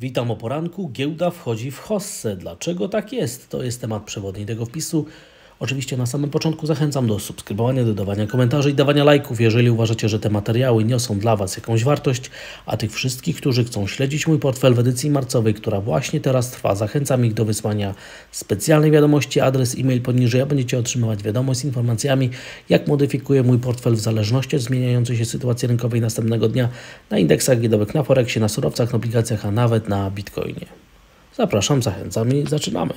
Witam o poranku. Giełda wchodzi w hossę. Dlaczego tak jest? To jest temat przewodni tego wpisu. Oczywiście na samym początku zachęcam do subskrybowania, dodawania komentarzy i dawania lajków, jeżeli uważacie, że te materiały niosą dla Was jakąś wartość. A tych wszystkich, którzy chcą śledzić mój portfel w edycji marcowej, która właśnie teraz trwa, zachęcam ich do wysłania specjalnej wiadomości, adres e-mail poniżej, a będziecie otrzymywać wiadomość z informacjami, jak modyfikuję mój portfel w zależności od zmieniającej się sytuacji rynkowej następnego dnia na indeksach giełdowych, na Forexie, na surowcach, na obligacjach, a nawet na Bitcoinie. Zapraszam, zachęcam i zaczynamy.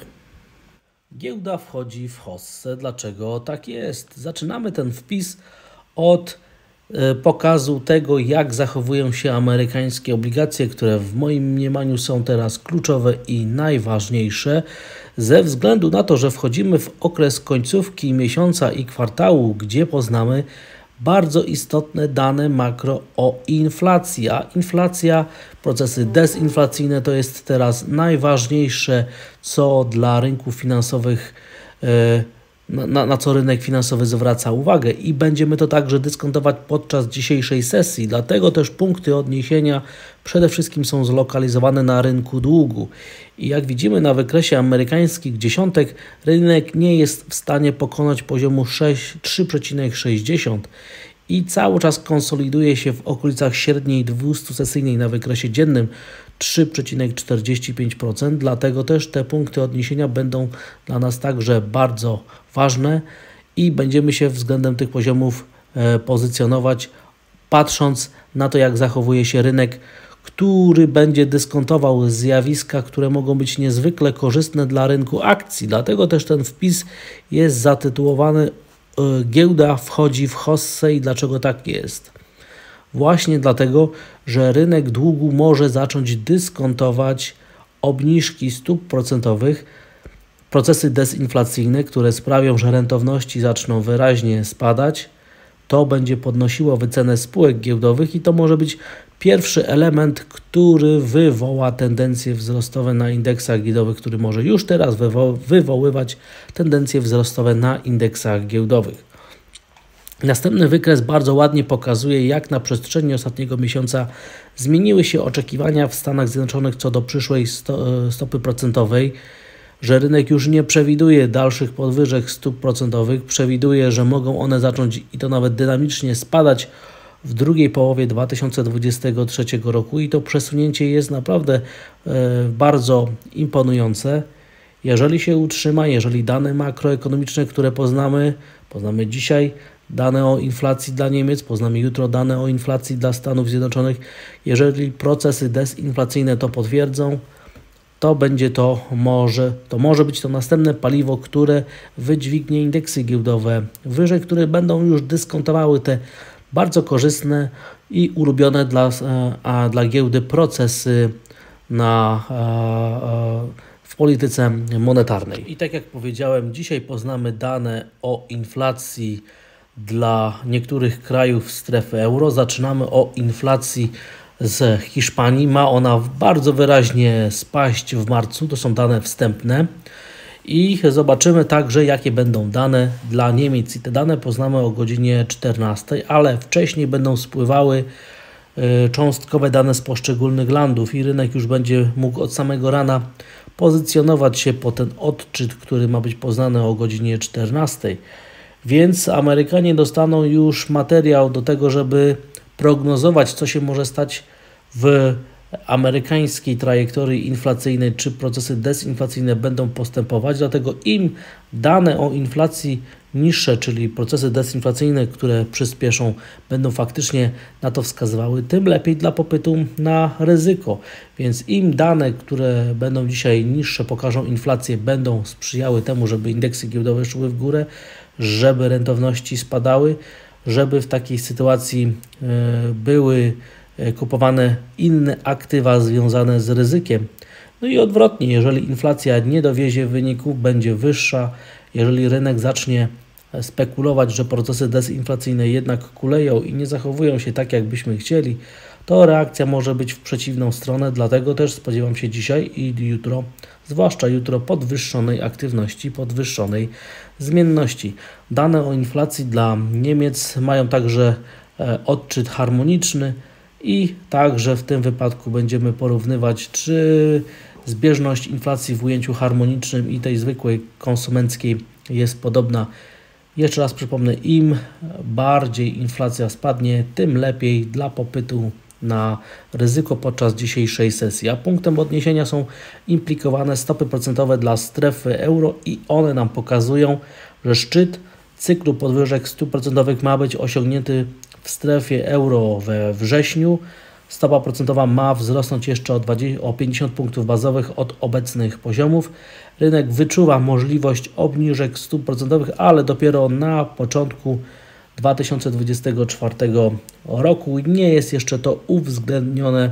Giełda wchodzi w hossę. Dlaczego tak jest? Zaczynamy ten wpis od pokazu tego, jak zachowują się amerykańskie obligacje, które w moim mniemaniu są teraz kluczowe i najważniejsze, ze względu na to, że wchodzimy w okres końcówki miesiąca i kwartału, gdzie poznamy bardzo istotne dane makro o inflacji, a inflacja, procesy dezinflacyjne to jest teraz najważniejsze, co dla rynków finansowych, na co rynek finansowy zwraca uwagę i będziemy to także dyskontować podczas dzisiejszej sesji. Dlatego też punkty odniesienia przede wszystkim są zlokalizowane na rynku długu. I jak widzimy na wykresie amerykańskich dziesiątek, rynek nie jest w stanie pokonać poziomu 3,60 i cały czas konsoliduje się w okolicach średniej 200-sesyjnej na wykresie dziennym 3,45%. Dlatego też te punkty odniesienia będą dla nas także bardzo ważne i będziemy się względem tych poziomów pozycjonować, patrząc na to, jak zachowuje się rynek, który będzie dyskontował zjawiska, które mogą być niezwykle korzystne dla rynku akcji. Dlatego też ten wpis jest zatytułowany Giełda wchodzi w hossę i dlaczego tak jest? Właśnie dlatego, że rynek długu może zacząć dyskontować obniżki stóp procentowych, procesy dezinflacyjne, które sprawią, że rentowności zaczną wyraźnie spadać. To będzie podnosiło wycenę spółek giełdowych i to może być pierwszy element, który wywoła tendencje wzrostowe na indeksach giełdowych, który może już teraz wywoływać tendencje wzrostowe na indeksach giełdowych. Następny wykres bardzo ładnie pokazuje, jak na przestrzeni ostatniego miesiąca zmieniły się oczekiwania w Stanach Zjednoczonych co do przyszłej stopy procentowej, że rynek już nie przewiduje dalszych podwyżek stóp procentowych, przewiduje, że mogą one zacząć i to nawet dynamicznie spadać w drugiej połowie 2023 roku i to przesunięcie jest naprawdę bardzo imponujące. Jeżeli się utrzyma, jeżeli dane makroekonomiczne, które poznamy dzisiaj, dane o inflacji dla Niemiec, poznamy jutro dane o inflacji dla Stanów Zjednoczonych, jeżeli procesy dezinflacyjne to potwierdzą, to może być to następne paliwo, które wydźwignie indeksy giełdowe wyżej, które będą już dyskontowały te bardzo korzystne i ulubione dla giełdy procesy w polityce monetarnej. I tak jak powiedziałem, dzisiaj poznamy dane o inflacji dla niektórych krajów strefy euro. Zaczynamy o inflacji z Hiszpanii. Ma ona bardzo wyraźnie spaść w marcu. To są dane wstępne. I zobaczymy także, jakie będą dane dla Niemiec. I te dane poznamy o godzinie 14, ale wcześniej będą spływały cząstkowe dane z poszczególnych landów i rynek już będzie mógł od samego rana pozycjonować się po ten odczyt, który ma być poznany o godzinie 14. Więc Amerykanie dostaną już materiał do tego, żeby prognozować, co się może stać w amerykańskiej trajektorii inflacyjnej, czy procesy dezinflacyjne będą postępować. Dlatego im dane o inflacji niższe, czyli procesy dezinflacyjne, które przyspieszą, będą faktycznie na to wskazywały, tym lepiej dla popytu na ryzyko. Więc im dane, które będą dzisiaj niższe, pokażą inflację, będą sprzyjały temu, żeby indeksy giełdowe szły w górę, żeby rentowności spadały, żeby w takiej sytuacji były kupowane inne aktywa związane z ryzykiem. No i odwrotnie, jeżeli inflacja nie dowiezie wyników, będzie wyższa, jeżeli rynek zacznie spekulować, że procesy dezinflacyjne jednak kuleją i nie zachowują się tak, jak byśmy chcieli, to reakcja może być w przeciwną stronę, dlatego też spodziewam się dzisiaj i jutro, zwłaszcza jutro, podwyższonej aktywności, podwyższonej zmienności. Dane o inflacji dla Niemiec mają także odczyt harmoniczny i także w tym wypadku będziemy porównywać, czy zbieżność inflacji w ujęciu harmonicznym i tej zwykłej konsumenckiej jest podobna. Jeszcze raz przypomnę, im bardziej inflacja spadnie, tym lepiej dla popytu na ryzyko podczas dzisiejszej sesji. A punktem odniesienia są implikowane stopy procentowe dla strefy euro i one nam pokazują, że szczyt cyklu podwyżek stóp procentowych ma być osiągnięty w strefie euro we wrześniu. Stopa procentowa ma wzrosnąć jeszcze o 50 punktów bazowych od obecnych poziomów. Rynek wyczuwa możliwość obniżek stóp procentowych, ale dopiero na początku 2024 roku. Nie jest jeszcze to uwzględnione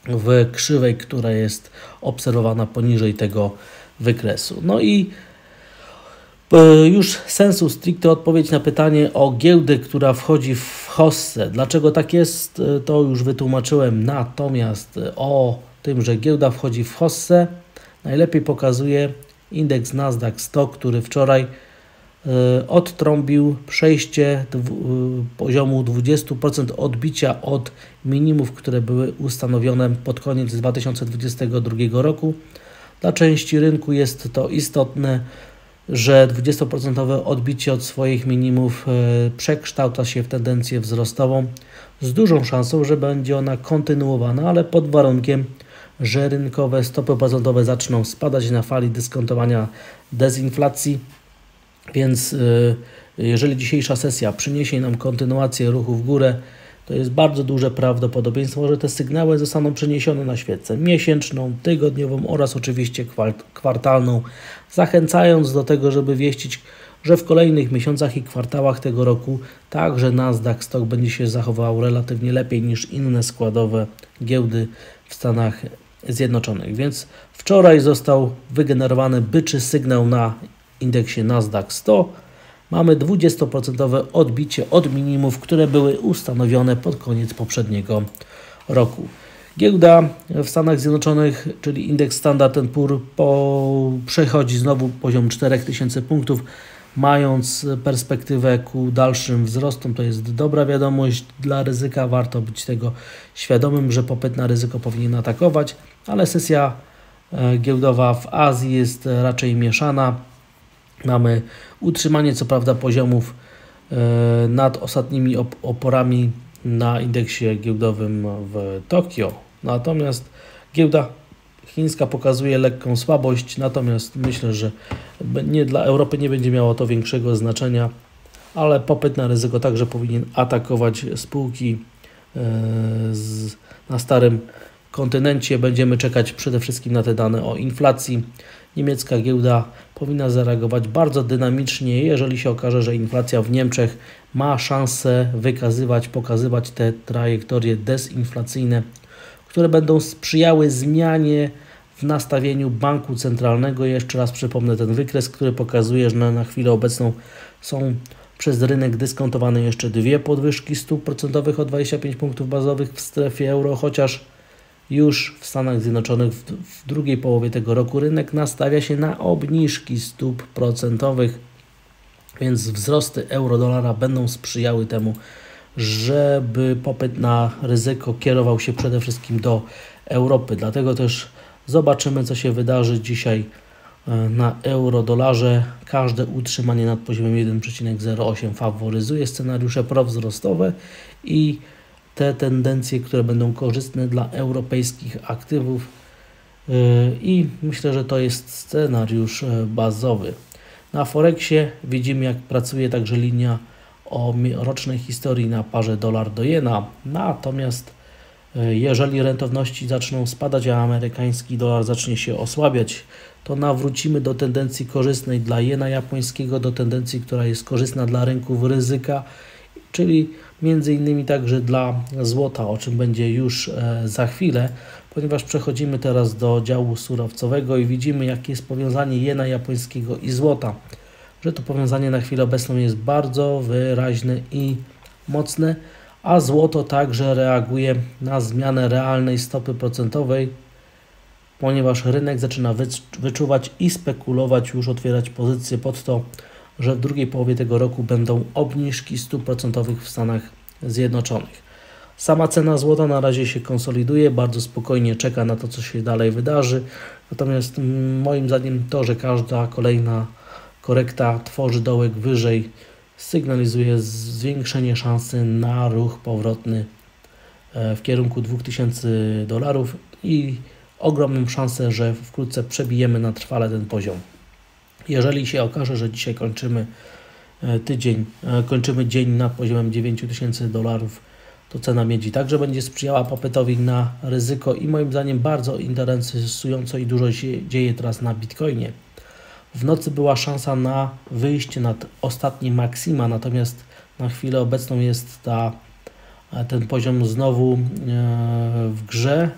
w krzywej, która jest obserwowana poniżej tego wykresu. No i już sensu stricte odpowiedź na pytanie o giełdę, która wchodzi w hossę. Dlaczego tak jest, to już wytłumaczyłem. Natomiast o tym, że giełda wchodzi w hossę, najlepiej pokazuje indeks Nasdaq 100, który wczoraj odtrąbił przejście poziomu 20% odbicia od minimów, które były ustanowione pod koniec 2022 roku. Dla części rynku jest to istotne, że 20% odbicie od swoich minimów przekształca się w tendencję wzrostową z dużą szansą, że będzie ona kontynuowana, ale pod warunkiem, że rynkowe stopy procentowe zaczną spadać na fali dyskontowania dezinflacji. Więc jeżeli dzisiejsza sesja przyniesie nam kontynuację ruchu w górę, to jest bardzo duże prawdopodobieństwo, że te sygnały zostaną przeniesione na świecę miesięczną, tygodniową oraz oczywiście kwartalną, zachęcając do tego, żeby wieścić, że w kolejnych miesiącach i kwartałach tego roku także Nasdaq Stock będzie się zachował relatywnie lepiej niż inne składowe giełdy w Stanach Zjednoczonych. Więc wczoraj został wygenerowany byczy sygnał na indeksie Nasdaq 100. Mamy 20% odbicie od minimów, które były ustanowione pod koniec poprzedniego roku. Giełda w Stanach Zjednoczonych, czyli indeks Standard & Poor, przechodzi znowu poziom 4000 punktów, mając perspektywę ku dalszym wzrostom. To jest dobra wiadomość dla ryzyka. Warto być tego świadomym, że popyt na ryzyko powinien atakować, ale sesja giełdowa w Azji jest raczej mieszana. Mamy utrzymanie co prawda poziomów nad ostatnimi oporami na indeksie giełdowym w Tokio. Natomiast giełda chińska pokazuje lekką słabość, natomiast myślę, że dla Europy nie będzie miało to większego znaczenia, ale popyt na ryzyko także powinien atakować spółki na starym kontynencie. Będziemy czekać przede wszystkim na te dane o inflacji. Niemiecka giełda powinna zareagować bardzo dynamicznie, jeżeli się okaże, że inflacja w Niemczech ma szansę pokazywać te trajektorie dezinflacyjne, które będą sprzyjały zmianie w nastawieniu banku centralnego. Jeszcze raz przypomnę ten wykres, który pokazuje, że na chwilę obecną są przez rynek dyskontowane jeszcze dwie podwyżki stóp procentowych o 25 punktów bazowych w strefie euro, chociaż już w Stanach Zjednoczonych w drugiej połowie tego roku rynek nastawia się na obniżki stóp procentowych, więc wzrosty euro-dolara będą sprzyjały temu, żeby popyt na ryzyko kierował się przede wszystkim do Europy. Dlatego też zobaczymy, co się wydarzy dzisiaj na euro-dolarze. Każde utrzymanie nad poziomem 1,08 faworyzuje scenariusze prowzrostowe i te tendencje, które będą korzystne dla europejskich aktywów i myślę, że to jest scenariusz bazowy. Na Forexie widzimy, jak pracuje także linia o rocznej historii na parze dolar do jena, natomiast jeżeli rentowności zaczną spadać, a amerykański dolar zacznie się osłabiać, to nawrócimy do tendencji korzystnej dla jena japońskiego, do tendencji, która jest korzystna dla rynków ryzyka, czyli między innymi także dla złota, o czym będzie już za chwilę, ponieważ przechodzimy teraz do działu surowcowego i widzimy, jakie jest powiązanie jena japońskiego i złota, że to powiązanie na chwilę obecną jest bardzo wyraźne i mocne, a złoto także reaguje na zmianę realnej stopy procentowej, ponieważ rynek zaczyna wyczuwać i spekulować, już otwierać pozycje pod to, że w drugiej połowie tego roku będą obniżki stóp procentowych w Stanach Zjednoczonych. Sama cena złota na razie się konsoliduje, bardzo spokojnie czeka na to, co się dalej wydarzy. Natomiast moim zdaniem to, że każda kolejna korekta tworzy dołek wyżej, sygnalizuje zwiększenie szansy na ruch powrotny w kierunku $2000 i ogromną szansę, że wkrótce przebijemy na trwale ten poziom. Jeżeli się okaże, że dzisiaj kończymy dzień nad poziomem $9000, to cena miedzi także będzie sprzyjała popytowi na ryzyko i moim zdaniem bardzo interesująco i dużo się dzieje teraz na Bitcoinie. W nocy była szansa na wyjście nad ostatnie maksima, natomiast na chwilę obecną jest ten poziom znowu w grze.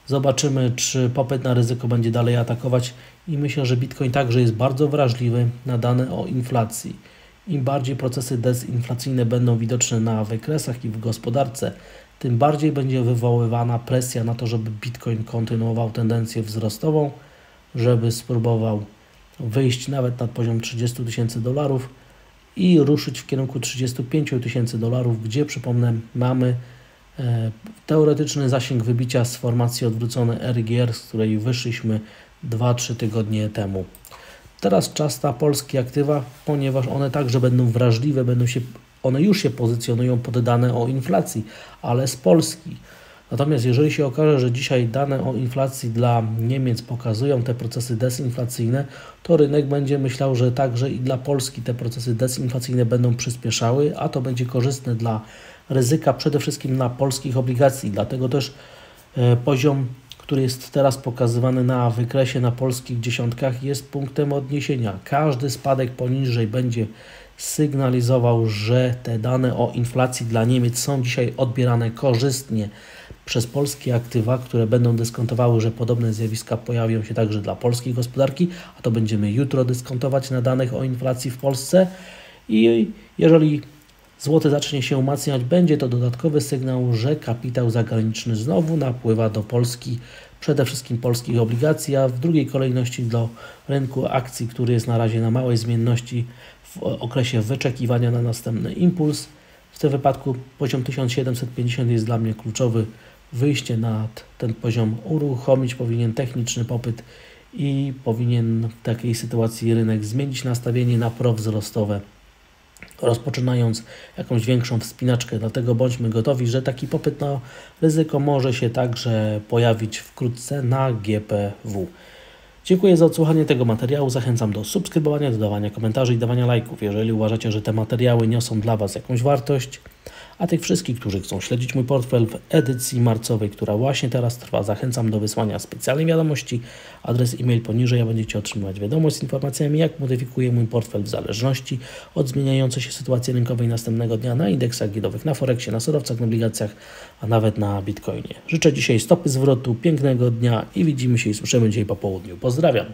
Zobaczymy, czy popyt na ryzyko będzie dalej atakować i myślę, że Bitcoin także jest bardzo wrażliwy na dane o inflacji. Im bardziej procesy dezinflacyjne będą widoczne na wykresach i w gospodarce, tym bardziej będzie wywoływana presja na to, żeby Bitcoin kontynuował tendencję wzrostową, żeby spróbował wyjść nawet nad poziom $30,000 i ruszyć w kierunku $35,000, gdzie, przypomnę, mamy teoretyczny zasięg wybicia z formacji odwróconej RGR, z której wyszliśmy 2-3 tygodnie temu. Teraz czas na polskie aktywa, ponieważ one także będą wrażliwe, one już się pozycjonują pod dane o inflacji, ale z Polski. Natomiast jeżeli się okaże, że dzisiaj dane o inflacji dla Niemiec pokazują te procesy dezinflacyjne, to rynek będzie myślał, że także i dla Polski te procesy dezinflacyjne będą przyspieszały, a to będzie korzystne dla ryzyka przede wszystkim na polskich obligacji. Dlatego też poziom, który jest teraz pokazywany na wykresie na polskich dziesiątkach, jest punktem odniesienia. Każdy spadek poniżej będzie sygnalizował, że te dane o inflacji dla Niemiec są dzisiaj odbierane korzystnie przez polskie aktywa, które będą dyskontowały, że podobne zjawiska pojawią się także dla polskiej gospodarki, a to będziemy jutro dyskontować na danych o inflacji w Polsce. I jeżeli złoty zacznie się umacniać, będzie to dodatkowy sygnał, że kapitał zagraniczny znowu napływa do Polski, przede wszystkim polskich obligacji, a w drugiej kolejności do rynku akcji, który jest na razie na małej zmienności w okresie wyczekiwania na następny impuls. W tym wypadku poziom 1750 jest dla mnie kluczowy. Wyjście nad ten poziom uruchomić powinien techniczny popyt i powinien w takiej sytuacji rynek zmienić nastawienie na prowzrostowe, rozpoczynając jakąś większą wspinaczkę. Dlatego bądźmy gotowi, że taki popyt na ryzyko może się także pojawić wkrótce na GPW. Dziękuję za odsłuchanie tego materiału. Zachęcam do subskrybowania, dodawania komentarzy i dawania lajków, jeżeli uważacie, że te materiały niosą dla Was jakąś wartość. A tych wszystkich, którzy chcą śledzić mój portfel w edycji marcowej, która właśnie teraz trwa, zachęcam do wysłania specjalnej wiadomości. Adres e-mail poniżej, a będziecie otrzymywać wiadomość z informacjami, jak modyfikuję mój portfel w zależności od zmieniającej się sytuacji rynkowej następnego dnia na indeksach giełdowych, na Forexie, na surowcach, na obligacjach, a nawet na Bitcoinie. Życzę dzisiaj stopy zwrotu, pięknego dnia i widzimy się i słyszymy dzisiaj po południu. Pozdrawiam!